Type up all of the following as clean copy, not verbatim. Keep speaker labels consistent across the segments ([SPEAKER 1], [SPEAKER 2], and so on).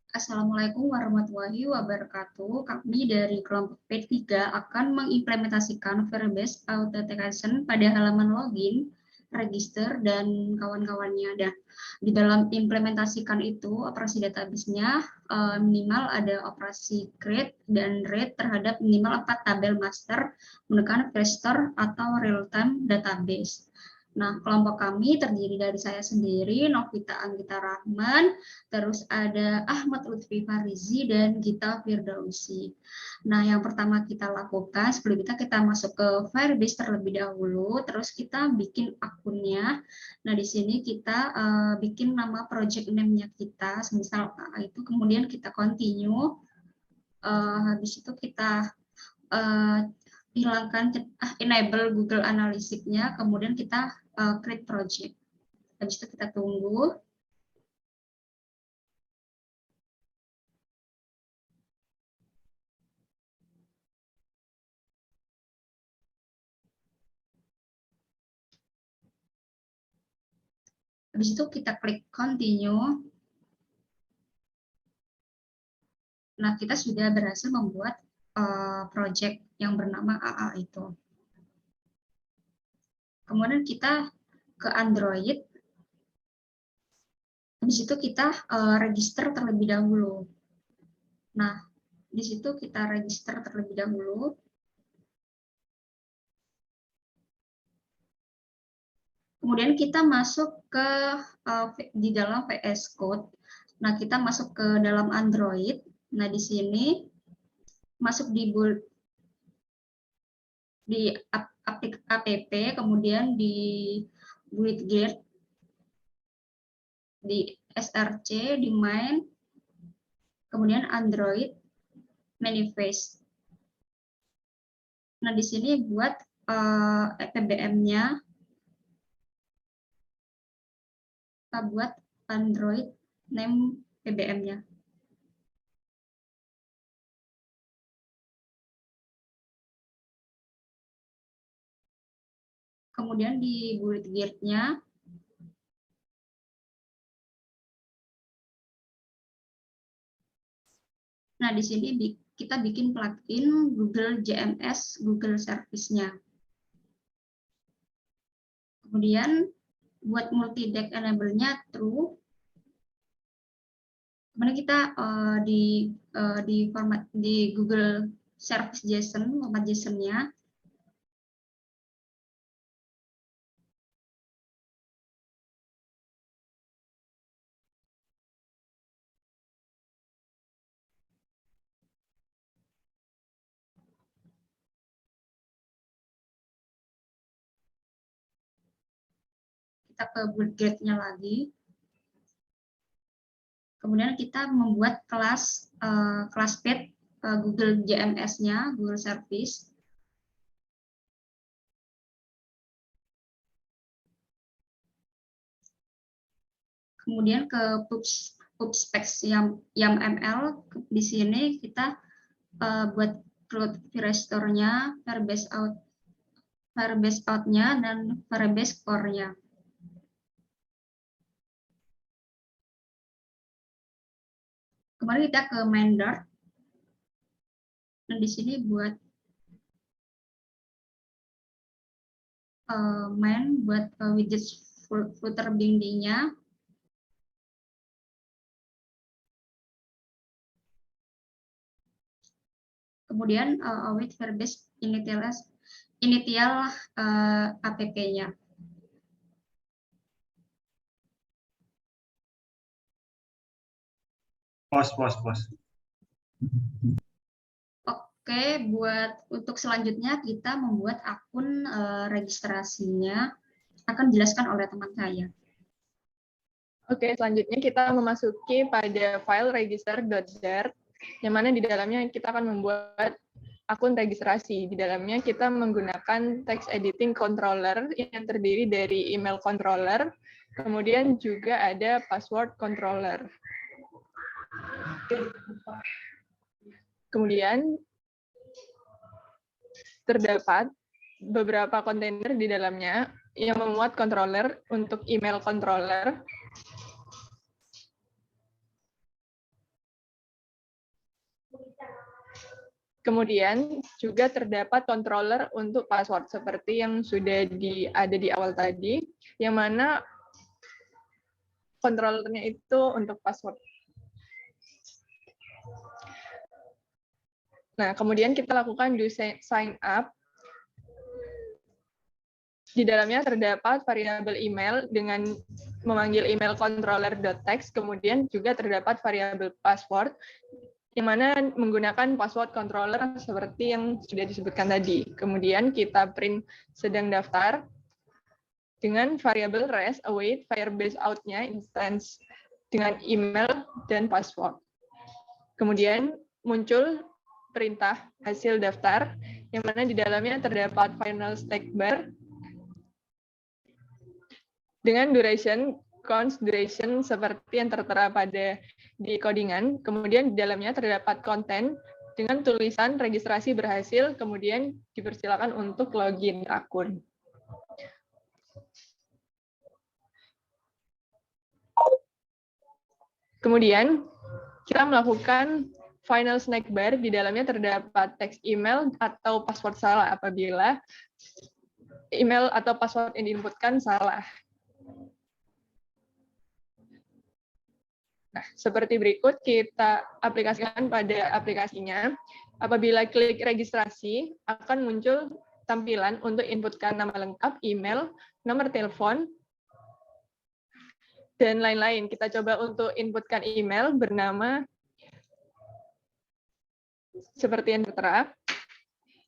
[SPEAKER 1] Assalamualaikum warahmatullahi wabarakatuh. Kami dari kelompok P3 akan mengimplementasikan Firebase Authentication pada halaman login, register, dan kawan-kawannya. Dan di dalam implementasikan itu, operasi database-nya minimal ada operasi create dan read terhadap minimal 4 tabel master menggunakan Restore atau real-time database. Nah, kelompok kami terdiri dari saya sendiri, Novita Anggita Rahman, terus ada Ahmad Lutfi Farizi, dan Gita Firdausi. Nah, yang pertama kita lakukan, sebelum kita masuk ke Firebase terlebih dahulu, terus kita bikin akunnya. Nah, di sini kita bikin nama project name-nya kita, misal itu, kemudian kita continue, habis itu kita hilangkan enable Google Analytics-nya, kemudian kita create project. Habis itu kita tunggu. Habis itu kita klik continue. Nah, kita sudah berhasil membuat project yang bernama AA itu. Kemudian kita ke Android. Habis itu kita register terlebih dahulu. Nah, di situ kita register terlebih dahulu. Kemudian kita masuk ke di dalam VS Code. Nah, kita masuk ke dalam Android. Nah, di sini masuk di app, kemudian di WidGet, di SRC, di main, kemudian Android manifest. Nah, di sini buat PBM-nya, kita buat Android name PBM-nya. Kemudian di WidGet-nya, nah di sini kita bikin plugin Google JMS, Google Service-nya. Kemudian buat multi-deck enable-nya true. Kemudian kita di format di Google Service JSON, format JSON-nya. Kita ke WidGet-nya lagi. Kemudian kita membuat kelas path Google JMS-nya, Google Service. Kemudian ke PubSpecs YAML, di sini kita buat root restore-nya, Firebase out-nya, dan Firebase core-nya. Kemarin kita ke main.dart. Nah, di sini buat main buat widget footer bindingnya. Kemudian await Firebase initial app-nya.
[SPEAKER 2] Pos.
[SPEAKER 1] Oke, untuk selanjutnya kita membuat akun registrasinya, akan dijelaskan oleh teman saya.
[SPEAKER 3] Oke, selanjutnya kita memasuki pada file register.dart, yang mana di dalamnya kita akan membuat akun registrasi. Di dalamnya kita menggunakan text editing controller yang terdiri dari email controller, kemudian juga ada password controller. Kemudian terdapat beberapa kontainer di dalamnya yang memuat controller untuk email controller, Kemudian juga terdapat controller untuk password seperti yang sudah ada di awal tadi, yang mana controllernya itu untuk password. Nah, kemudian kita lakukan do sign up. Di dalamnya terdapat variabel email dengan memanggil email controller.text, kemudian juga terdapat variabel password, yang mana menggunakan password controller seperti yang sudah disebutkan tadi. Kemudian kita print sedang daftar dengan variabel res await Firebase out-nya instance dengan email dan password. Kemudian muncul perintah hasil daftar, yang mana di dalamnya terdapat final stack bar dengan duration, const duration seperti yang tertera pada di codingan. Kemudian di dalamnya terdapat konten dengan tulisan registrasi berhasil, kemudian dipersilakan untuk login akun. Kemudian kita melakukan final snack bar, di dalamnya terdapat teks email atau password salah apabila email atau password yang diinputkan salah. Nah, seperti berikut kita aplikasikan pada aplikasinya. Apabila klik registrasi, akan muncul tampilan untuk inputkan nama lengkap, email, nomor telepon, dan lain-lain. Kita coba untuk inputkan email bernama seperti yang tertera,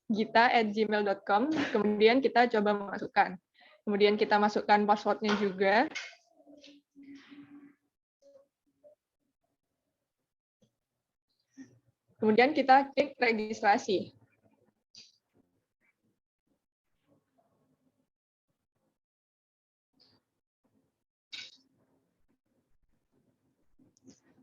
[SPEAKER 3] gita@gmail.com, kemudian kita coba masukkan. Kemudian kita masukkan passwordnya juga. Kemudian kita klik registrasi.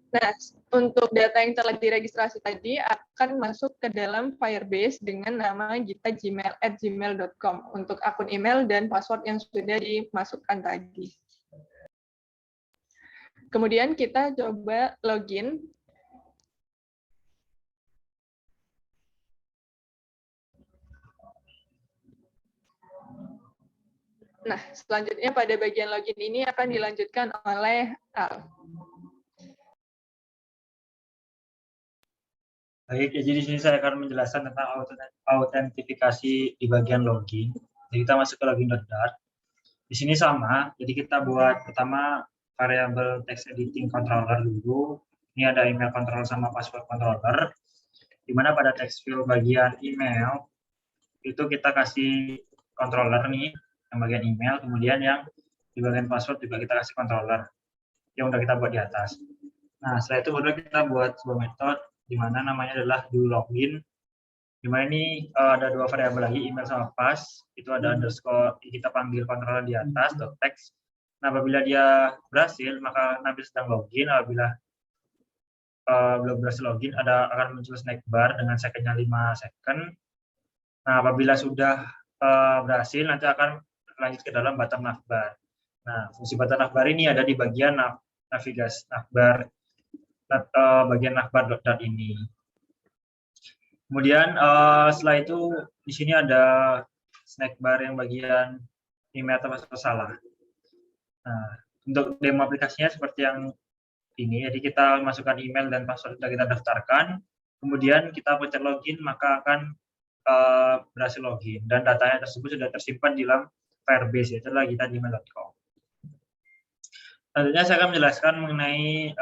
[SPEAKER 3] Nah, untuk data yang telah diregistrasi tadi akan masuk ke dalam Firebase dengan nama gita@gmail.com untuk akun email dan password yang sudah dimasukkan tadi. Kemudian kita coba login. Nah, selanjutnya pada bagian login ini akan dilanjutkan oleh Al.
[SPEAKER 2] Baik, jadi di sini saya akan menjelaskan tentang autentifikasi di bagian login. Jadi kita masuk ke login.dart. Di sini sama, jadi kita buat pertama variabel text editing controller dulu. Ini ada email controller sama password controller. Di mana pada text field bagian email itu kita kasih controller nih, yang bagian email, kemudian yang di bagian password juga kita kasih controller yang udah kita buat di atas. Nah, setelah itu baru kita buat sebuah metode di mana namanya adalah do login. Di mana ini ada dua variabel lagi, email sama pass. Itu ada underscore, kita panggil controller di atas, .text. Nah, apabila dia berhasil, maka nanti sedang login. Apabila belum berhasil login, akan muncul snack bar dengan secondnya 5 second. Nah, apabila sudah berhasil, nanti akan lanjut ke dalam button navbar. Nah, fungsi button navbar ini ada di bagian navigasi navbar, bagian navbar.dart ini. Kemudian setelah itu di sini ada snack bar yang bagian email atau password salah. Nah, untuk demo aplikasinya seperti yang ini, jadi kita masukkan email dan password yang kita daftarkan, kemudian kita pencet login, maka akan berhasil login dan datanya tersebut sudah tersimpan di dalam Firebase, yaitu adalah gita@gmail.com. Selanjutnya saya akan menjelaskan mengenai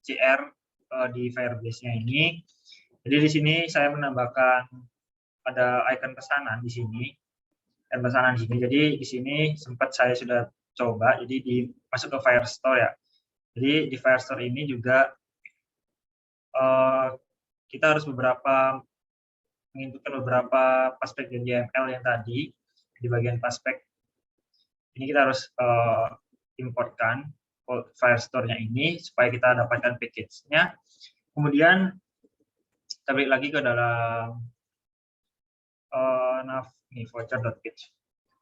[SPEAKER 2] CR di Firebase-nya ini. Jadi di sini saya menambahkan ada icon pesanan di sini, dan pesanan di sini. Jadi di sini sempat saya sudah coba, jadi masuk ke Firestore ya. Jadi di Firestore ini juga kita harus menginputkan beberapa paspek dan YML yang tadi di bagian paspek. Ini kita harus importkan Firestore-nya ini supaya kita dapatkan package-nya. Kemudian kita balik lagi ke dalam voucher.page.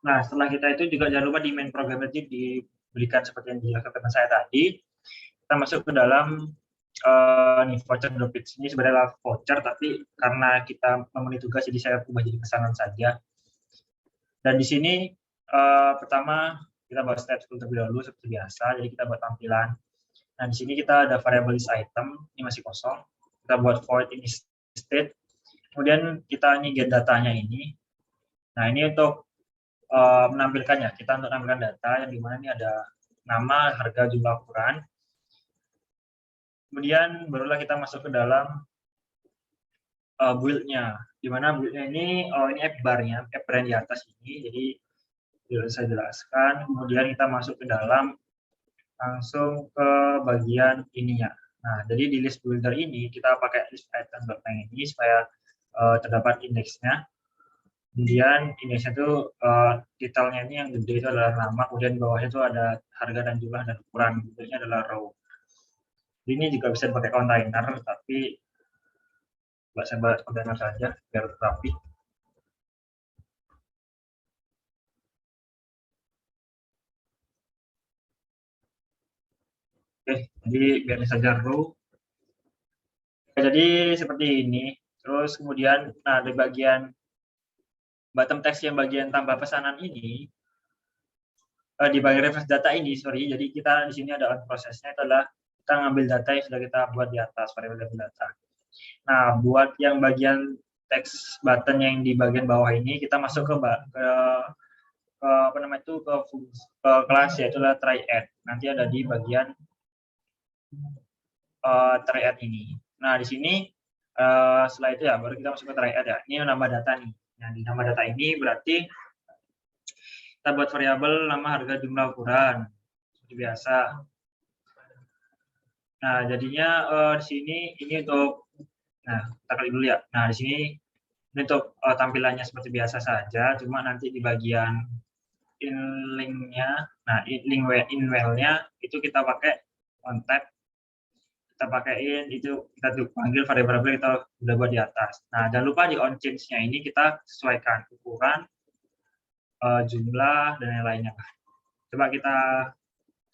[SPEAKER 2] Nah, setelah kita itu juga jangan lupa di main program itu diberikan seperti yang dijelaskan teman saya tadi. Kita masuk ke dalam nih voucher dropits ini sebenarnya voucher, tapi karena kita memenuhi tugas jadi saya ubah jadi pesanan saja. Dan di sini pertama kita buat step terlebih dahulu seperti biasa, jadi kita buat tampilan. Nah di sini kita ada variable list item, ini masih kosong. Kita buat void ini state. Kemudian kita ini get datanya ini. Nah ini untuk menampilkannya, kita untuk menampilkan data yang dimana ini ada nama, harga, jumlah ukuran. Kemudian barulah kita masuk ke dalam build-nya, dimana build-nya ini app bar-nya, app bar yang di atas ini. Jadi saya jelaskan. Kemudian kita masuk ke dalam, langsung ke bagian ininya. Nah, jadi di list builder ini kita pakai list item.lang ini supaya terdapat indeksnya. Kemudian indeksnya itu detailnya ini yang gede itu adalah nama, kemudian di bawahnya itu ada harga dan jumlah dan ukuran, bentuknya adalah row. Ini juga bisa dipakai kontainer, tapi saya buat kontainer saja biar rapi. Oke, jadi biar saja row. Jadi seperti ini. Terus kemudian, nah di bagian bottom text yang bagian tambah pesanan ini, di bagian reference data ini, sorry, jadi kita di sini ada prosesnya, itu adalah kita ngambil data yang sudah kita buat di atas, variable data. Nah, buat yang bagian text button yang di bagian bawah ini, kita masuk ke apa namanya itu ke kelas, yaitu adalah try add. Nanti ada di bagian try add ini. Nah, di sini setelah itu ya baru kita masuk ke try add ya. Ini nama data nih. Nah, di nama data ini berarti kita buat variabel nama, harga, jumlah, ukuran seperti biasa. Nah, jadinya di sini ini untuk, nah kita klik dulu ya. Nah, di sini ini untuk tampilannya seperti biasa saja, cuma nanti di bagian in link-nya, nah in well-nya itu kita pakai contact, kita pakaiin itu, kita panggil variabel kita udah buat di atas. Nah, jangan lupa di on change-nya ini kita sesuaikan ukuran, jumlah, dan yang lainnya. Coba kita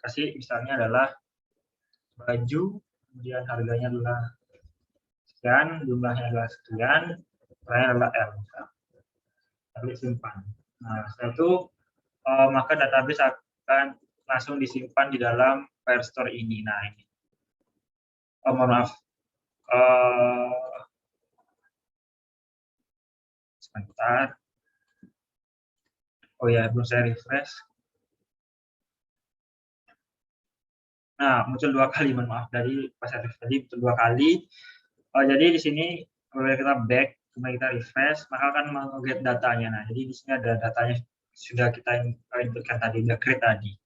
[SPEAKER 2] kasih misalnya adalah baju, kemudian harganya adalah sekian, jumlahnya adalah sekian, ukurannya adalah L. Klik simpan. Nah, setelah itu maka database akan langsung disimpan di dalam Firestore ini. Nah, ini. Mohon maaf. Sebentar. Oh ya, belum saya refresh. Nah, muncul 2 kali, mohon maaf, dari pas saya refresh tadi muncul 2 kali. Jadi di sini kalau kita back, kemudian kita refresh, maka akan meng-get datanya. Nah, jadi di sini ada datanya sudah kita inputkan tadi, sudah create tadi.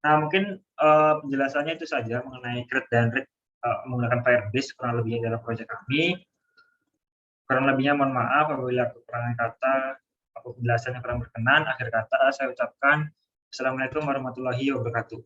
[SPEAKER 2] Nah, mungkin penjelasannya itu saja mengenai create dan read menggunakan Firebase kurang lebihnya dalam proyek kami. Kurang lebihnya mohon maaf apabila kekurangan kata atau penjelasan yang kurang berkenan. Akhir kata saya ucapkan Assalamualaikum warahmatullahi wabarakatuh.